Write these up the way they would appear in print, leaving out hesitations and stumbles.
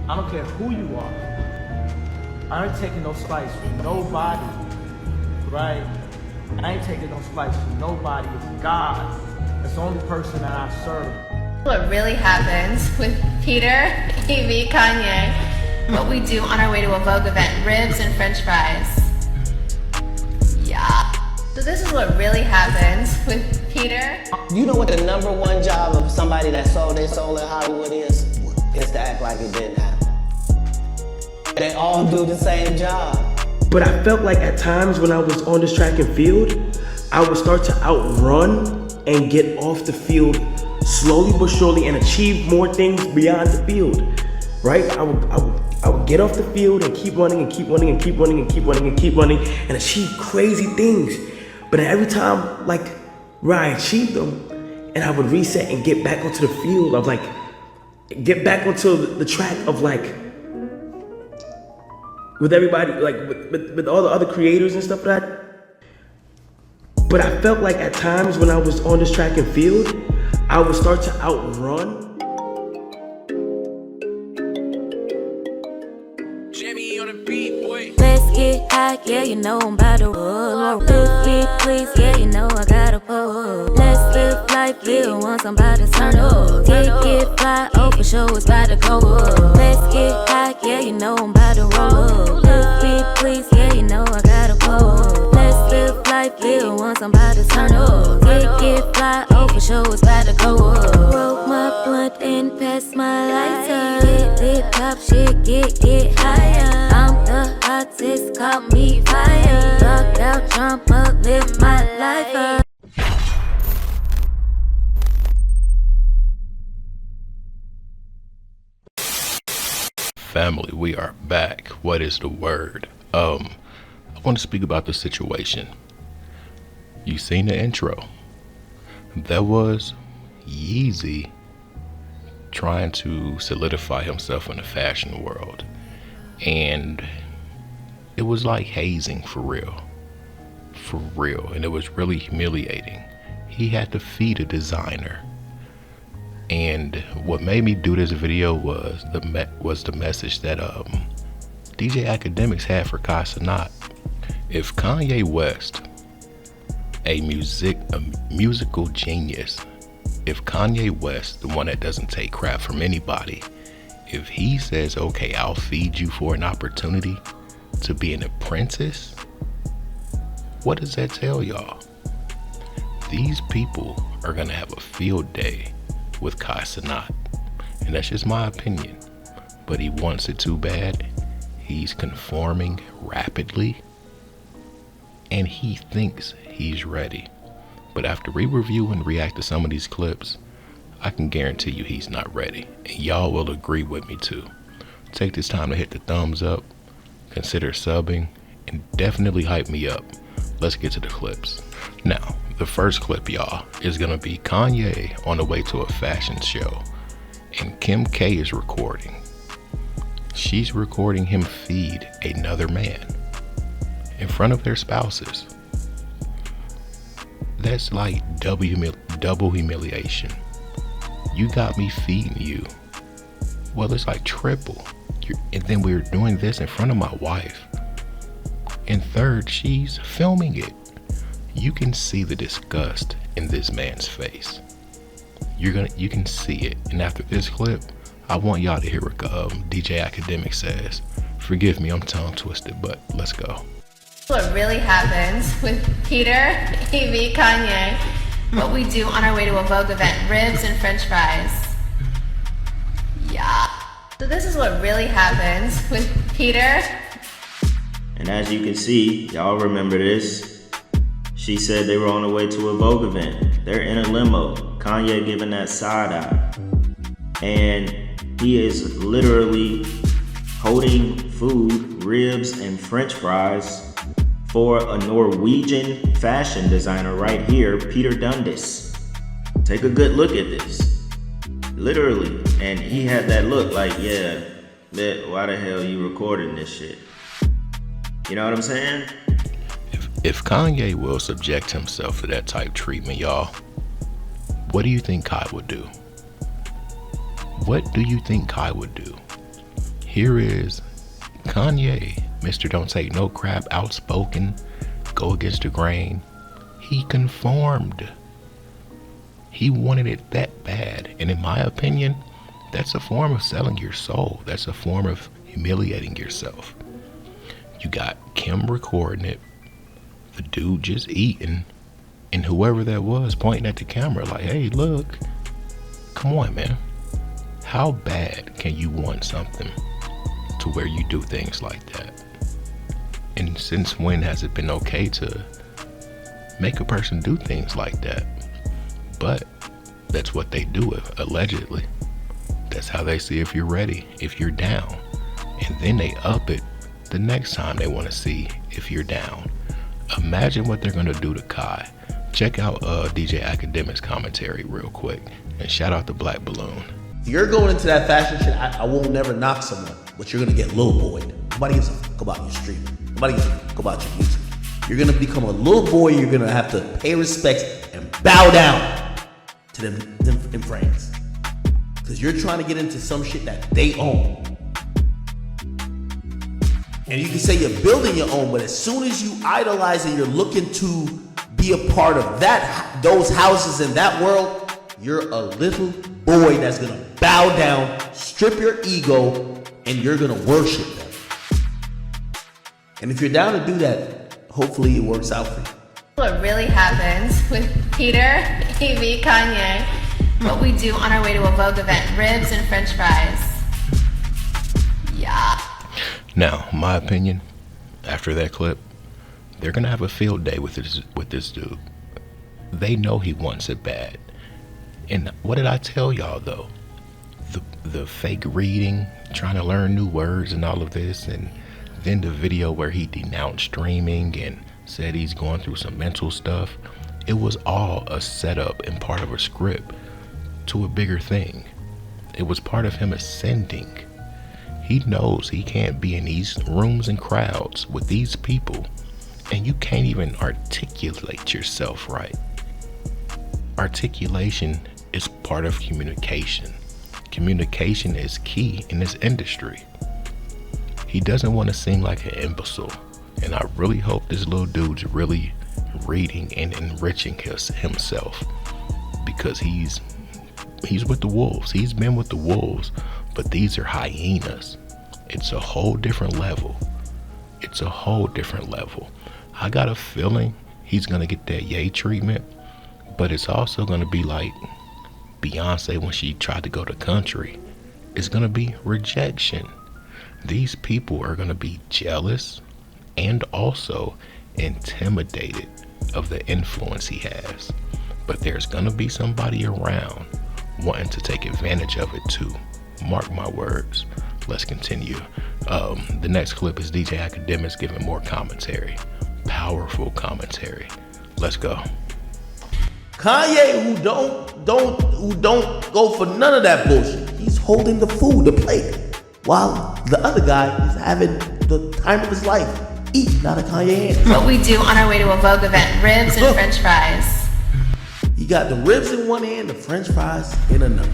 I don't care who you are. I ain't taking no slice from nobody, right? I ain't taking no slice from nobody. It's God. That's the only person that I serve. What really happens with Peter, Evie, Kanye, what we do on our way to a Vogue event, ribs and french fries. Yeah. So this is what really happens with Peter. You know what the #1 job of somebody that sold their soul in Hollywood is? Is to act like it didn't happen. They all do the same job. But I felt like at times when I was on this track and field, I would start to outrun and get off the field slowly but surely and achieve more things beyond the field, right? I would get off the field and keep running and keep running and keep running and keep running and keep running and achieve crazy things. But every time, like, where I achieved them, and I would reset and get back onto the field of like, get back onto the track of like, with everybody, like with all the other creators and stuff like that. But I felt like at times when I was on this track and field, I would start to outrun. Jimmy on the beat, boy. Let's get high, yeah, you know I'm about to roll. Let's get please, yeah, you know I gotta pull. Let's live life, live once I'm about to turn up. Get fly, oh for sure it's about to go up. Let's get high, yeah, you know I'm about to roll. Let's get please, yeah, you know I gotta pull. Let's live life, live once I'm about to turn up. Get fly, oh for sure it's about to go up. Roll my blunt and pass my lighter. Lit pop shit, get higher. I'm the hottest, call me fire. Rock out, jump up, live my life up. Family, we are back. What is the word? I want to speak about the situation. You seen the intro. That was Yeezy trying to solidify himself in the fashion world. And it was like hazing for real. For real. And it was really humiliating. He had to feed a designer. And what made me do this video was the message that DJ Akademiks had for Cenat. If Kanye West, a musical genius, if Kanye West, the one that doesn't take crap from anybody, if he says, okay, I'll feed you for an opportunity to be an apprentice, what does that tell y'all? These people are gonna have a field day with Cenat, and that's just my opinion, but he wants it too bad. He's conforming rapidly and he thinks he's ready, but after we review and react to some of these clips, I can guarantee you he's not ready, and y'all will agree with me too. Take this time to hit the thumbs up, consider subbing, and definitely hype me up. Let's get to the clips. Now, the first clip, y'all, is gonna be Kanye on the way to a fashion show, and Kim K is recording. She's recording him feed another man in front of their spouses. That's like double humiliation. You got me feeding you. Well, it's like triple. And then we're doing this in front of my wife. And third, she's filming it. You can see the disgust in this man's face. You can see it. And after this clip, I want y'all to hear what DJ Akademiks says. Forgive me, I'm tongue twisted, but let's go. What really happens with Peter, Evie, Kanye, what we do on our way to a Vogue event, ribs and french fries. Yeah. So this is what really happens with Peter. And as you can see, y'all remember this. She said they were on the way to a Vogue event. They're in a limo. Kanye giving that side eye. And he is literally holding food, ribs and french fries for a Norwegian fashion designer right here, Peter Dundas. Take a good look at this. Literally. And he had that look like, yeah, why the hell you recording this shit? You know what I'm saying? If Kanye will subject himself to that type treatment, y'all, what do you think Kai would do? What do you think Kai would do? here is Kanye, Mr. Don't Take No Crap, outspoken, go against the grain. He conformed. He wanted it that bad. And in my opinion, that's a form of selling your soul. That's a form of humiliating yourself. You got Kim recording it, the dude just eating, and whoever that was pointing at the camera like, hey, look, come on, man. How bad can you want something to where you do things like that? And since when has it been okay to make a person do things like that? But that's what they do, allegedly. That's how they see if you're ready, if you're down. And then they up it the next time they want to see if you're down. Imagine what they're going to do to Kai. Check out DJ Akademiks commentary real quick. And shout out to Black Balloon. If you're going into that fashion shit, I won't never knock someone, but you're going to get little boyed. Nobody gives a fuck about your streaming. Nobody gives a fuck about your music. You're going to become a little boy. You're going to have to pay respects and bow down to them in France. Because you're trying to get into some shit that they own. And you can say you're building your own, but as soon as you idolize and you're looking to be a part of those houses in that world, you're a little boy that's gonna bow down, strip your ego, and you're gonna worship them. And if you're down to do that, hopefully it works out for you. What really happens with Peter, Evie, Kanye, what we do on our way to a Vogue event, ribs and french fries. Yeah. Now, my opinion, after that clip, they're gonna have a field day with this dude. They know he wants it bad. And what did I tell y'all though? The fake reading, trying to learn new words and all of this, and then the video where he denounced streaming and said he's going through some mental stuff. It was all a setup and part of a script to a bigger thing. It was part of him ascending. He knows he can't be in these rooms and crowds with these people, and you can't even articulate yourself right. Articulation is part of communication. Communication is key in this industry. He doesn't want to seem like an imbecile, and I really hope this little dude's really reading and enriching himself, because he's with the wolves. He's been with the wolves, but these are hyenas. It's a whole different level. It's a whole different level. I got a feeling he's gonna get that Ye treatment, but it's also gonna be like Beyonce when she tried to go to country. It's gonna be rejection. These people are gonna be jealous and also intimidated of the influence he has. But there's gonna be somebody around wanting to take advantage of it too. Mark my words. Let's continue. The next clip is DJ Akademiks giving more commentary. Powerful commentary. Let's go. Kanye, who don't go for none of that bullshit. He's holding the food, the plate, while the other guy is having the time of his life, eating out of Kanye's hand. What we do on our way to a Vogue event, ribs and french fries. You got the ribs in one hand, the french fries in another.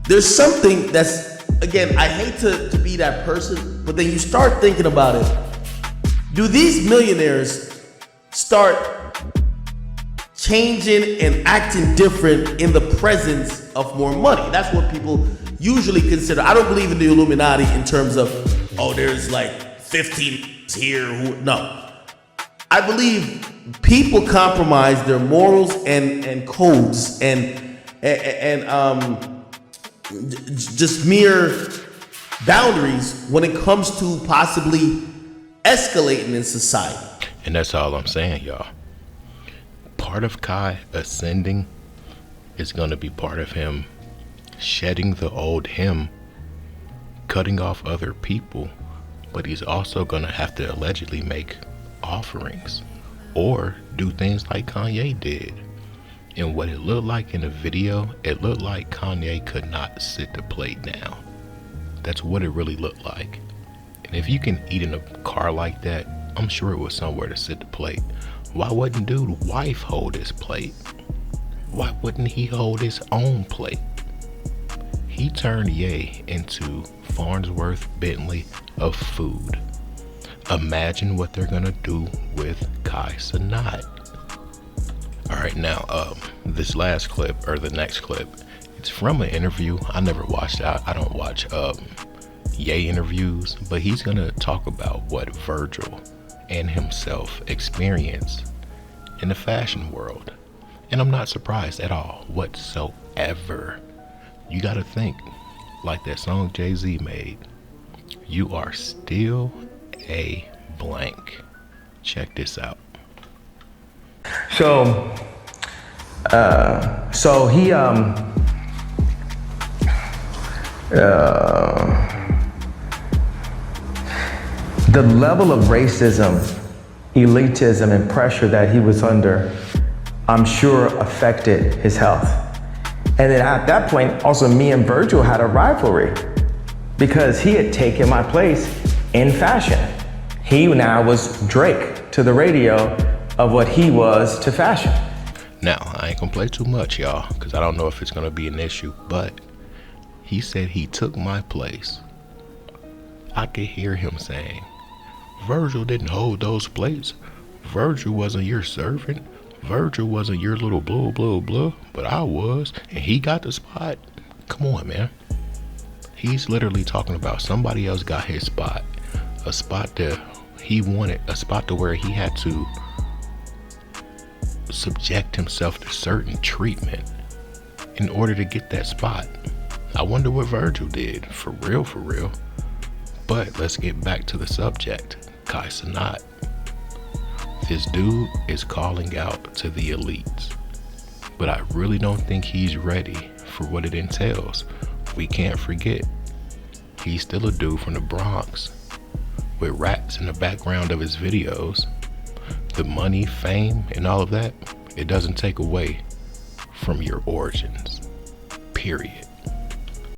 There's something that's, again, I hate to be that person, but then you start thinking about it. Do these millionaires start changing and acting different in the presence of more money? That's what people usually consider. I don't believe in the Illuminati in terms of, oh, there's like 15 here who, no. I believe people compromise their morals and codes and just mere boundaries when it comes to possibly escalating in society. And that's all I'm saying, y'all. Part of Kai ascending is going to be part of him shedding the old him, cutting off other people, but he's also going to have to allegedly make offerings or do things like Kanye did. And what it looked like in the video, it looked like Kanye could not sit the plate down. That's what it really looked like. And if you can eat in a car like that, I'm sure it was somewhere to sit the plate. Why wouldn't dude's wife hold his plate? Why wouldn't he hold his own plate? he turned Ye into Farnsworth Bentley of food. Imagine what they're gonna do with Cenat. Alright, now this last clip, or the next clip, it's from an interview. I never watched it. I don't watch Ye interviews, but he's gonna talk about what Virgil and himself experienced in the fashion world. And I'm not surprised at all whatsoever. You gotta think, like that song Jay-Z made, you are still a blank. Check this out. So he the level of racism, elitism, and pressure that he was under, I'm sure affected his health. And then at that point, also me and Virgil had a rivalry because he had taken my place in fashion. He now was Drake to the radio of what he was to fashion. Now, I ain't gonna play too much, y'all, because I don't know if it's gonna be an issue, but he said he took my place. I could hear him saying, Virgil didn't hold those plates. Virgil wasn't your servant. Virgil wasn't your little blah, blah, blah, but I was, and he got the spot. Come on, man. He's literally talking about somebody else got his spot, a spot that he wanted, a spot to where he had to subject himself to certain treatment in order to get that spot. I wonder what Virgil did, for real, for real. But let's get back to the subject, Cenat. This dude is calling out to the elites, but I really don't think he's ready for what it entails. We can't forget, he's still a dude from the Bronx with rats in the background of his videos. The money, fame, and all of that, it doesn't take away from your origins, period.